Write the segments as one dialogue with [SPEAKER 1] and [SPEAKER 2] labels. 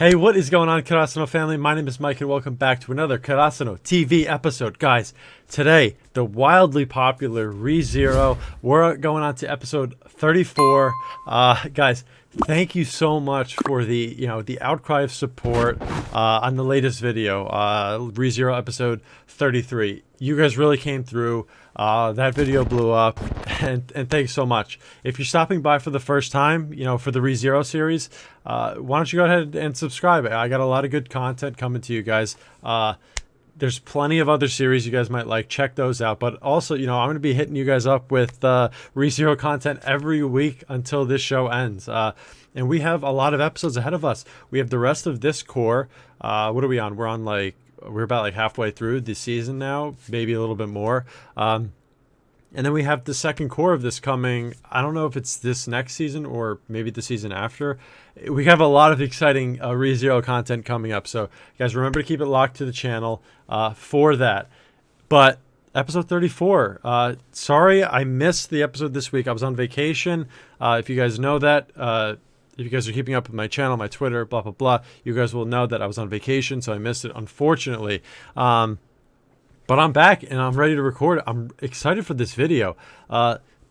[SPEAKER 1] Hey, what is going on, Karasuno family? My name is Mike, and welcome back to another Karasuno TV episode. Guys, today, the wildly popular rezero. We're going on to episode 34. Guys, thank you so much for the outcry of support on the latest video, rezero episode 33. You guys really came through. That video blew up, and thanks so much. If you're stopping by for the first time, for the rezero series, why don't you go ahead and subscribe? I got a lot of good content coming to you guys. There's plenty of other series you guys might like. Check those out. But also, I'm going to be hitting you guys up with rezero content every week until this show ends. And we have a lot of episodes ahead of us. We have the rest of this core. What are we on? We're about halfway through the season now, maybe a little bit more. And then we have the second core of this coming. I don't know if it's this next season or maybe the season after. We have a lot of exciting rezero content coming up. So, guys, remember to keep it locked to the channel for that. But episode 34. Sorry, I missed the episode this week. I was on vacation. If you guys know that, if you guys are keeping up with my channel, my Twitter, blah, blah, blah, you guys will know that I was on vacation, so I missed it, unfortunately. But I'm back, and I'm ready to record. I'm excited for this video.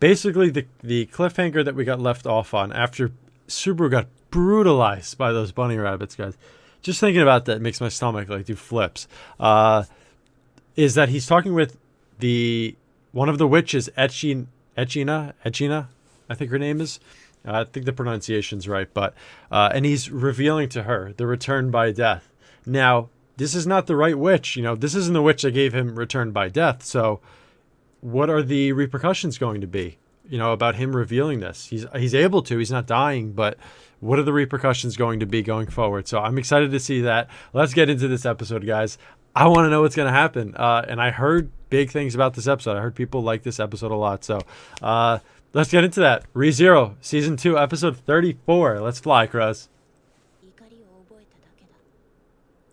[SPEAKER 1] Basically, the cliffhanger that we got left off on after Subaru got brutalized by those bunny rabbits, guys. Just thinking about that makes my stomach do flips. Is that he's talking with one of the witches, Echina, I think her name is. I think the pronunciation's right, but and he's revealing to her the return by death. Now, this is not the right witch. This isn't the witch that gave him return by death. So, what are the repercussions going to be? About him revealing this. He's able to. He's not dying, but what are the repercussions going to be going forward? So, I'm excited to see that. Let's get into this episode, guys. I want to know what's going to happen. And I heard big things about this episode. I heard people like this episode a lot. So, let's get into that. rezero, Season 2, Episode 34. Let's fly, Cruz.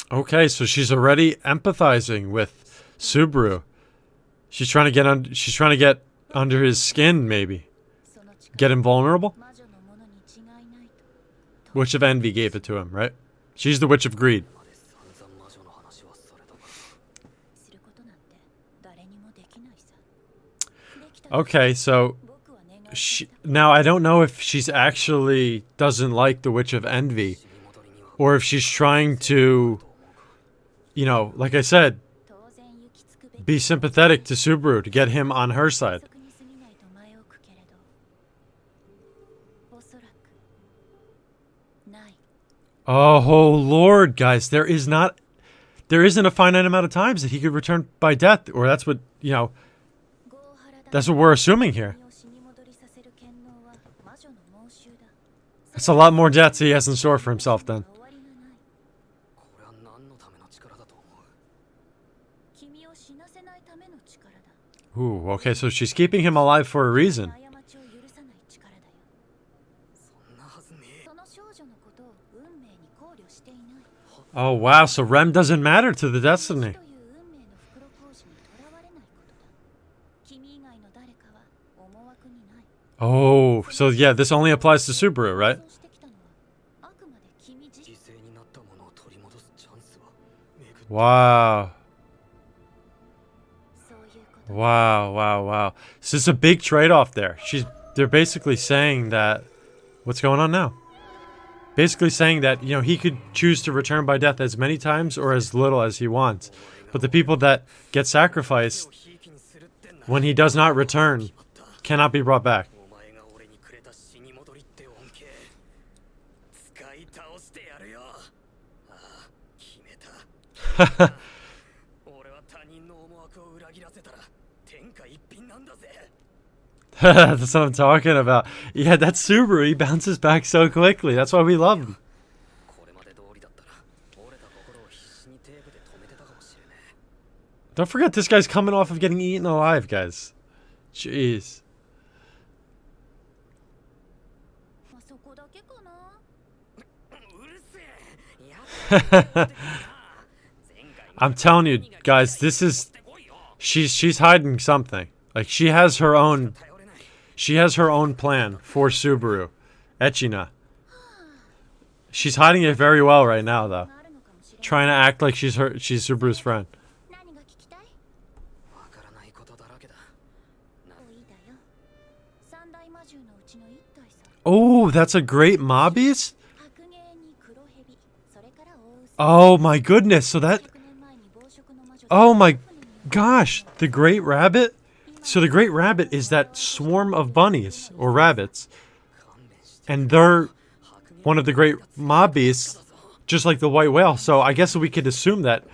[SPEAKER 1] Okay, so she's already empathizing with Subaru. She's trying to get under his skin, maybe. Get him vulnerable? Witch of Envy gave it to him, right? She's the Witch of Greed. Okay, so now I don't know if she's actually doesn't like the Witch of Envy, or if she's trying to, like I said, be sympathetic to Subaru to get him on her side. Oh Lord, guys, there isn't a finite amount of times that he could return by death, or that's what we're assuming here. That's a lot more deaths he has in store for himself then. Ooh, okay, so she's keeping him alive for a reason. Oh wow, so Rem doesn't matter to the destiny. Oh, so yeah, this only applies to Subaru, right? Wow. Wow. So it's a big trade-off there. They're basically saying that, what's going on now? Basically saying that, he could choose to return by death as many times or as little as he wants. But the people that get sacrificed when he does not return cannot be brought back. That's what I'm talking about. Yeah, that's Subaru. He bounces back so quickly. That's why we love him. Don't forget, this guy's coming off of getting eaten alive, guys. Jeez. I'm telling you, guys, she's hiding something. She has her own plan for Subaru. Echina. She's hiding it very well right now, though. Trying to act like she's Subaru's friend. Oh, that's a great mobbies? Oh my goodness, so that... Oh my gosh, the great rabbit? So the great rabbit is that swarm of bunnies, or rabbits. And they're one of the great mob beasts, just like the white whale. So I guess we could assume that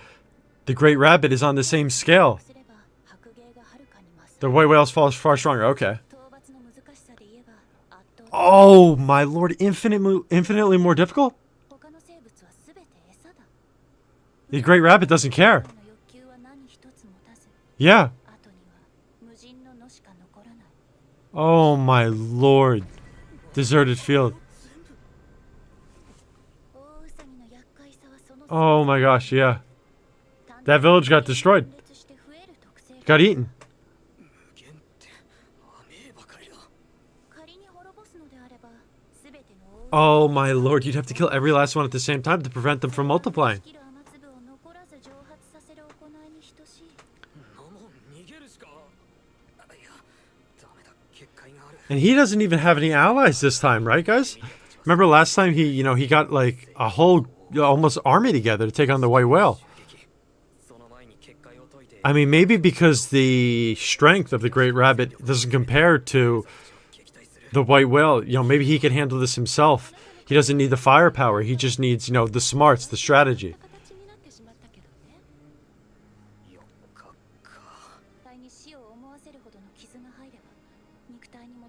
[SPEAKER 1] the great rabbit is on the same scale. The white whale's far stronger, okay. Oh my lord, infinitely more difficult? The great rabbit doesn't care. Yeah. Oh my lord. Deserted field. Oh my gosh, yeah. That village got destroyed. Got eaten. Oh my lord, you'd have to kill every last one at the same time to prevent them from multiplying. And he doesn't even have any allies this time, right, guys? Remember last time he got like a whole almost army together to take on the white whale. I mean, maybe because the strength of the great rabbit doesn't compare to the white whale. You know, maybe he can handle this himself. He doesn't need the firepower. He just needs, you know, the smarts, the strategy.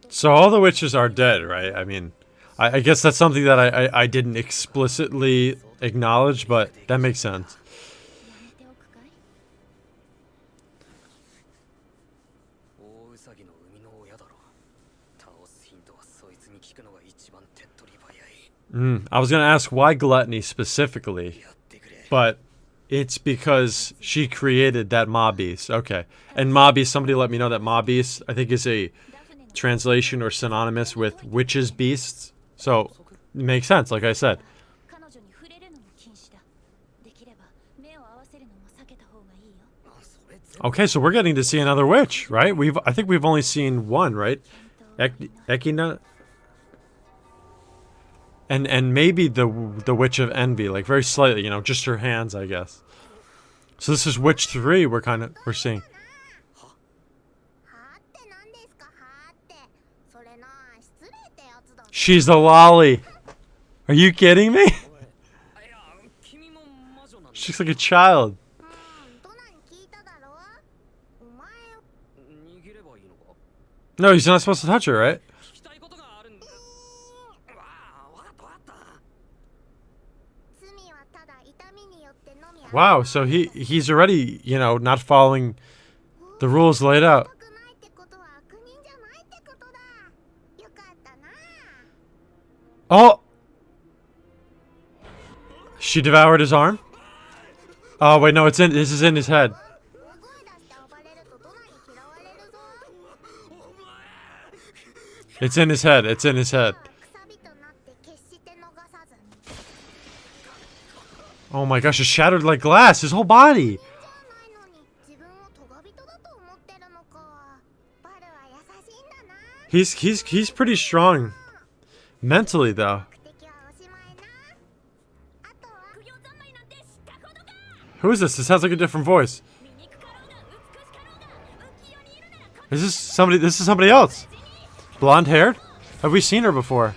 [SPEAKER 1] So all the witches are dead, right? I mean, I guess that's something that I didn't explicitly acknowledge, but that makes sense. I was going to ask why gluttony specifically, but it's because she created that mob beast. Okay. And mob beast, somebody let me know that mob beast, I think, is a translation or synonymous with witches' beasts. So, it makes sense, like I said. Okay, so we're getting to see another witch, right? I think we've only seen one, right? Ekina? And maybe the Witch of Envy, like very slightly, you know, just her hands, I guess. So this is Witch 3 we're seeing. She's the lolly. Are you kidding me? She looks like a child. No, he's not supposed to touch her, right? Wow, so he's already, you know, not following the rules laid out. Oh! She devoured his arm? Oh, wait, no, this is in his head. It's in his head, it's in his head. Oh my gosh, it's shattered like glass, his whole body. He's pretty strong. Mentally, though. Who is this? This sounds like a different voice. Is this somebody? This is somebody else. Blonde haired? Have we seen her before?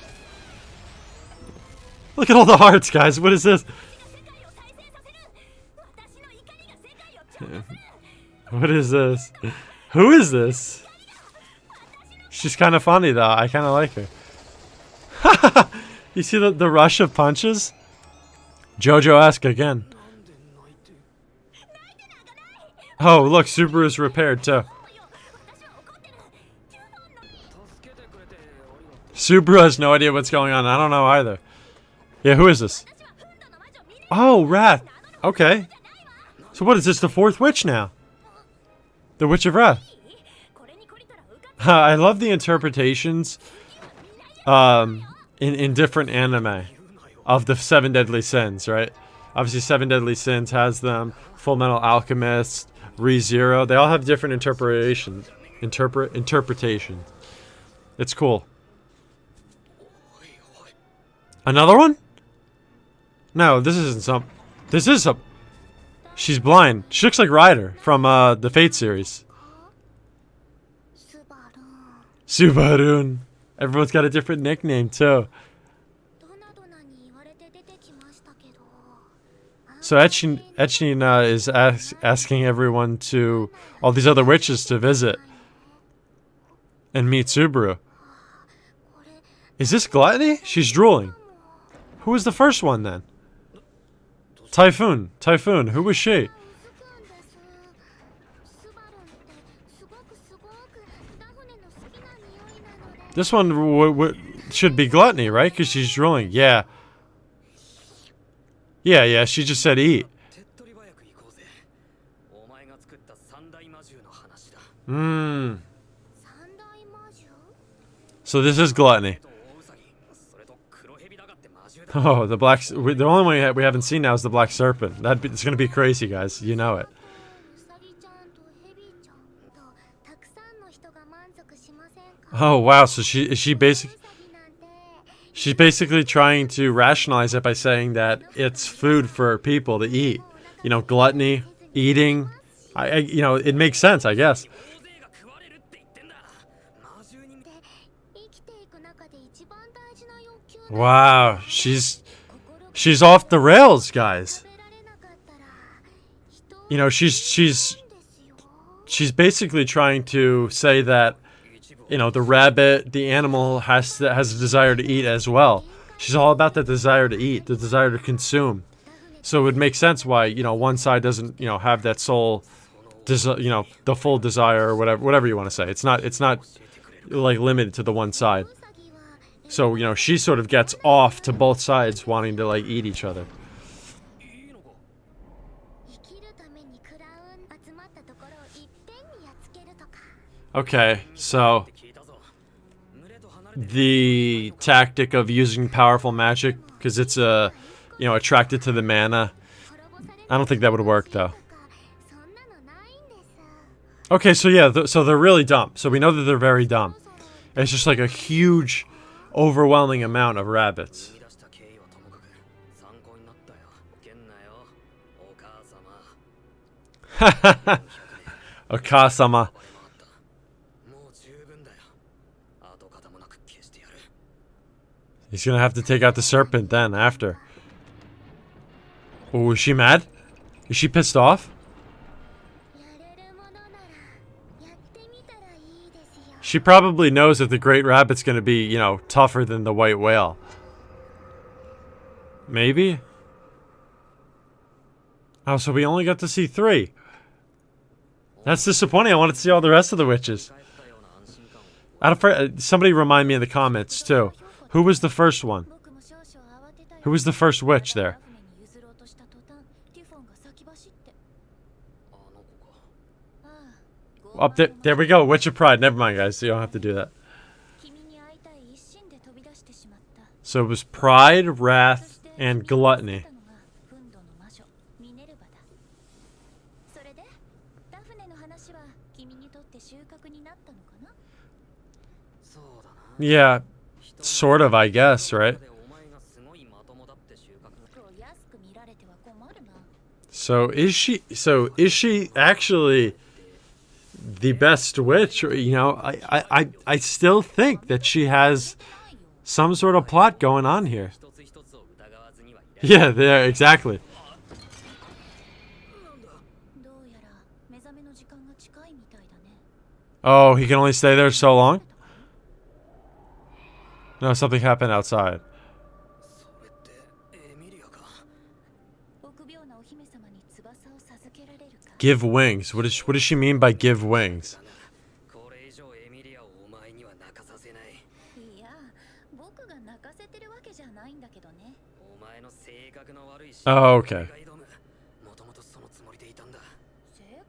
[SPEAKER 1] Look at all the hearts, guys. What is this? What is this? Who is this? She's kind of funny, though. I kind of like her. You see the rush of punches? JoJo-esque again. Oh, look, Subaru's repaired, too. Subaru has no idea what's going on. I don't know either. Yeah, who is this? Oh, Wrath. Okay. So what is this, the fourth witch now? The Witch of Wrath. I love the interpretations in different anime. of the seven deadly sins, right? Obviously, seven deadly sins has them. Full Metal Alchemist, ReZero. They all have different interpretations. Interpretations. It's cool. Another one? No, this isn't some. This is some. She's blind. She looks like Ryder from the Fate series. Subaru. Everyone's got a different nickname too. So Echin is asking everyone to, all these other witches to visit and meet Subaru. Is this Gluttony? She's drooling. Who was the first one then? Typhoon. Typhoon. Who was she? This one should be Gluttony, right? Because she's drooling. Yeah. Yeah, she just said eat. So this is Gluttony. Oh, the black... The only one we haven't seen now is the Black Serpent. It's going to be crazy, guys. You know it. Oh, wow. So she's basically trying to rationalize it by saying that it's food for people to eat. You know, gluttony, eating. You know, it makes sense, I guess. Wow, she's off the rails, guys. You know, she's basically trying to say that, you know, the rabbit, the animal has a desire to eat as well. She's all about the desire to eat, the desire to consume. So it would make sense why, you know, one side doesn't, you know, have that soul, you know, the full desire or whatever you want to say. It's not like limited to the one side. So, you know, she sort of gets off to both sides wanting to like eat each other. Okay, so the tactic of using powerful magic because it's you know, attracted to the mana. I don't think that would work though. Okay, so yeah, so they're really dumb. So we know that they're very dumb. It's just like a huge, overwhelming amount of rabbits. Okasama. He's gonna have to take out the serpent then, after. Oh, is she mad? Is she pissed off? She probably knows that the great rabbit's gonna be, you know, tougher than the white whale. Maybe? Oh, so we only got to see 3. That's disappointing. I wanted to see all the rest of the witches. Somebody remind me in the comments, too. Who was the first one? Who was the first witch there? Up there, there we go. Witch of Pride. Never mind, guys. You don't have to do that. So it was Pride, Wrath, and Gluttony. Yeah, sort of, I guess, right? So is she actually the best witch? Or, you know, I still think that she has some sort of plot going on here. Yeah, there, exactly. Oh, he can only stay there so long? No, something happened outside. Give wings. What does she mean by give wings? Oh, okay.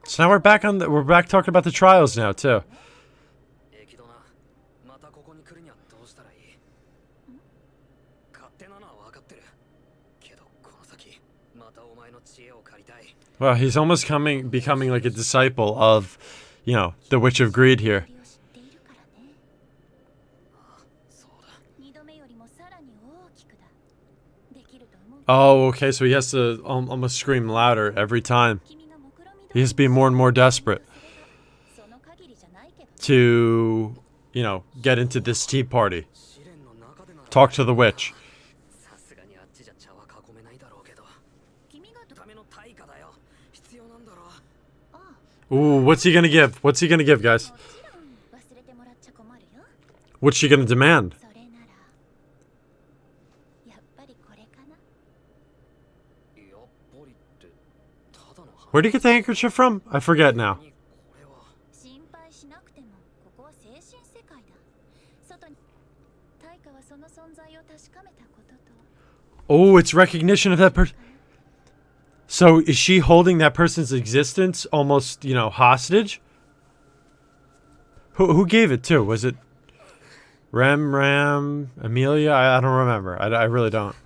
[SPEAKER 1] So now we're back talking about the trials now too. Well, he's almost becoming like a disciple of, the Witch of Greed here. Oh, okay, so he has to almost scream louder every time. He has to be more and more desperate to, get into this tea party. Talk to the witch. Ooh, what's he gonna give? What's he gonna give, guys? What's she gonna demand? Where'd he get the handkerchief from? I forget now. Oh, it's recognition of that person. So is she holding that person's existence almost, hostage? Who gave it to? Was it Ram, Amelia? I don't remember. I really don't.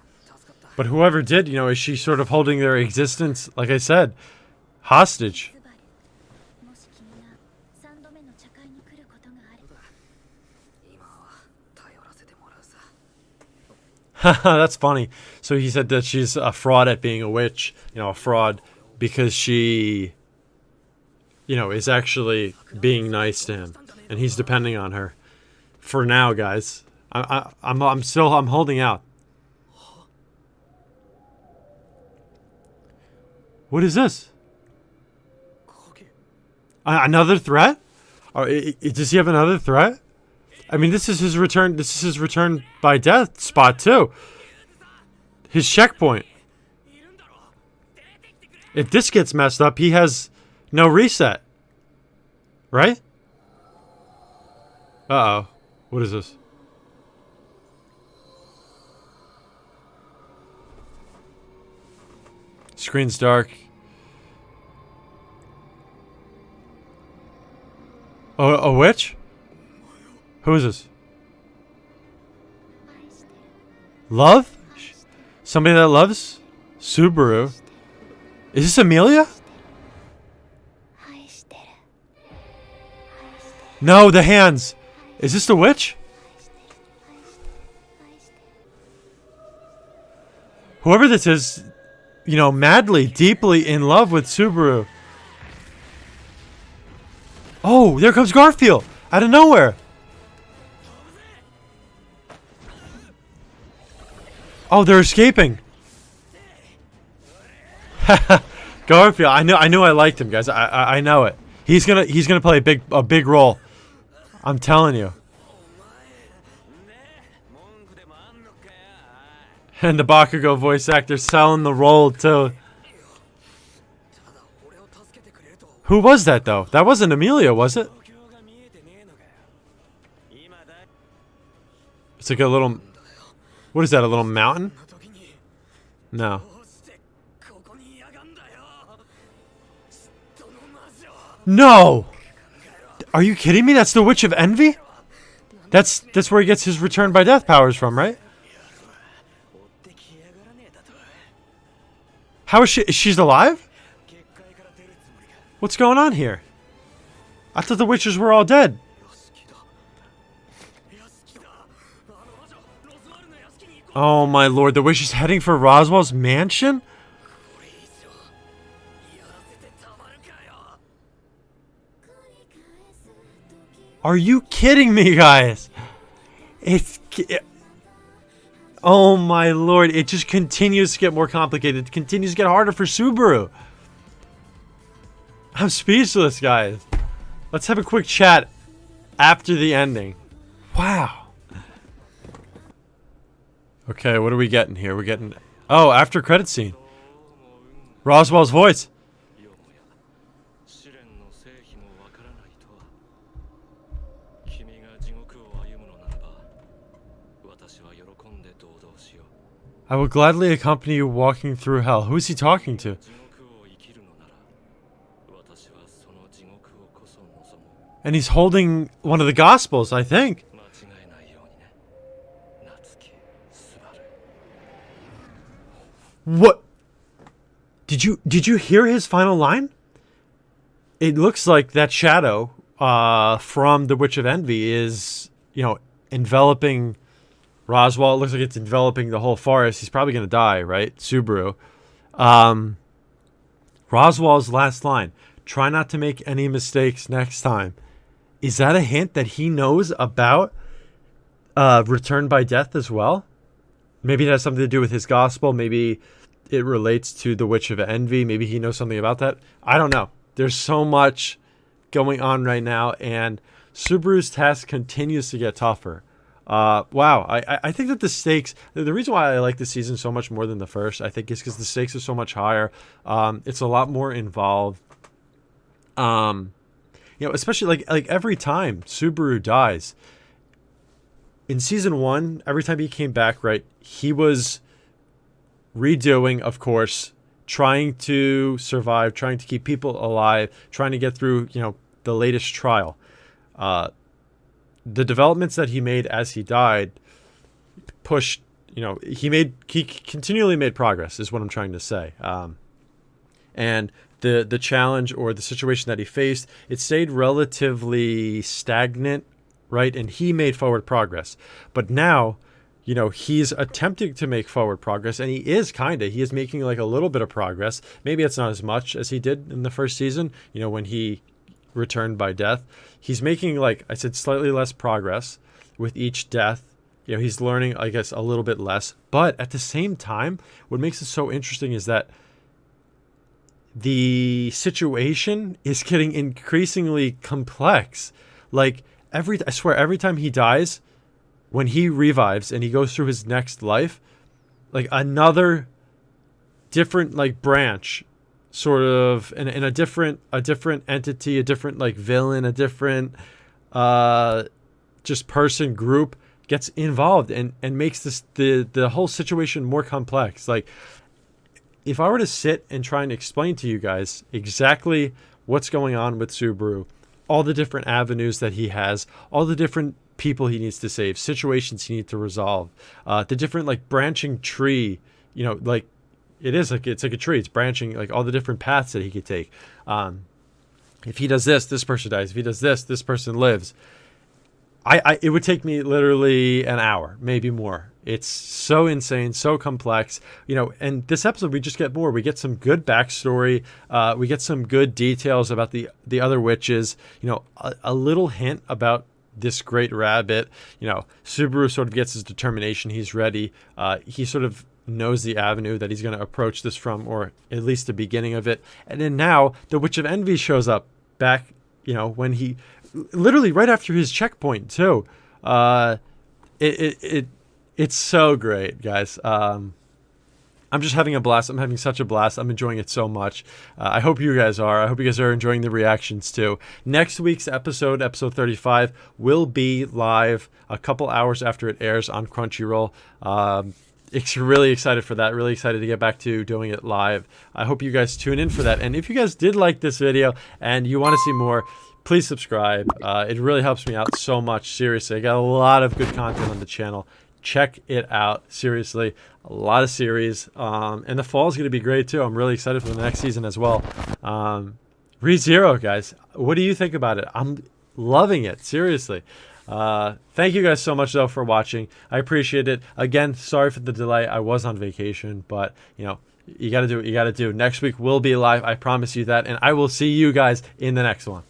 [SPEAKER 1] But whoever did, is she sort of holding their existence, like I said, hostage? That's funny. So he said that she's a fraud at being a witch, a fraud because she, is actually being nice to him, and he's depending on her. For now, guys, I'm holding out. What is this? Another threat? Does he have another threat? I mean, this is his return. This is his return by death spot too. His checkpoint. If this gets messed up, he has no reset. Right? Uh-oh. What is this? Screen's dark. Oh, a witch? Who is this? Love? Somebody that loves? Subaru. Is this Amelia? No, the hands. Is this the witch? Whoever this is, madly, deeply in love with Subaru. Oh, there comes Garfield out of nowhere. Oh, they're escaping. Garfield, I knew I liked him, guys. I know it. He's gonna play a big role. I'm telling you. And the Bakugo voice actor selling the role too. Who was that though? That wasn't Amelia, was it? It's like a little. What is that? A little mountain? No. No! Are you kidding me? That's the Witch of Envy? That's where he gets his return by death powers from, right? How is she? She's alive? What's going on here? I thought the witches were all dead. Oh my lord, the witch is heading for Roswaal's mansion? Are you kidding me, guys? Oh my lord, it just continues to get more complicated. It continues to get harder for Subaru. I'm speechless, guys. Let's have a quick chat after the ending. Wow. Okay, what are we getting here? We're getting... Oh, after credit scene. Roswaal's voice. I will gladly accompany you walking through hell. Who is he talking to? And he's holding one of the Gospels, I think. What? Did you hear his final line? It looks like that shadow from the Witch of Envy is, enveloping Roswaal. It looks like it's enveloping the whole forest. He's probably going to die, right? Subaru. Roswaal's last line, try not to make any mistakes next time. Is that a hint that he knows about return by death as well? Maybe it has something to do with his gospel. Maybe it relates to the Witch of Envy. Maybe he knows something about that. I don't know. There's so much going on right now, and Subaru's task continues to get tougher. Wow. I think that the stakes, the reason why I like this season so much more than the first, I think is because the stakes are so much higher. It's a lot more involved. Especially like every time Subaru dies in season 1, every time he came back, right, he was redoing, of course, trying to survive, trying to keep people alive, trying to get through, the latest trial. The developments that he made as he died pushed, he continually made progress, is what I'm trying to say. And the challenge or the situation that he faced, it stayed relatively stagnant, right? And he made forward progress. But now, he's attempting to make forward progress, and he is making like a little bit of progress. Maybe it's not as much as he did in the first season, when he returned by death. He's making, like I said, slightly less progress with each death. He's learning, I guess, a little bit less. But at the same time, what makes it so interesting is that the situation is getting increasingly complex. Like I swear, every time he dies, when he revives and he goes through his next life, like another different like branch, sort of in a different entity, a different like villain, a different just person group gets involved and makes this the whole situation more complex. Like if I were to sit and try and explain to you guys exactly what's going on with Subaru, all the different avenues that he has, all the different people he needs to save, situations he needs to resolve, the different like branching tree, like it's like a tree. It's branching, like all the different paths that he could take. If he does this person dies. If he does this person lives. It would take me literally an hour, maybe more. It's so insane, so complex, and this episode we just get more. We get some good backstory. We get some good details about the other witches, a little hint about this great rabbit. Subaru sort of gets his determination. He's ready. He sort of knows the avenue that he's going to approach this from, or at least the beginning of it. And then now the Witch of Envy shows up back, when he literally right after his checkpoint too. It's so great, guys. I'm just having a blast. I'm having such a blast. I'm enjoying it so much. I hope you guys are. I hope you guys are enjoying the reactions too. Next week's episode 35, will be live a couple hours after it airs on Crunchyroll. Really excited for that. Really excited to get back to doing it live. I hope you guys tune in for that. And if you guys did like this video and you want to see more, please subscribe. It really helps me out so much. Seriously, I got a lot of good content on the channel. Check it out. Seriously, a lot of series. And the fall is going to be great too. I'm really excited for the next season as well. ReZero, guys. What do you think about it? I'm loving it. Seriously. Thank you guys so much though for watching. I appreciate it. Again, sorry for the delay. I was on vacation, but you got to do what you got to do. Next week will be live. I promise you that. And I will see you guys in the next one.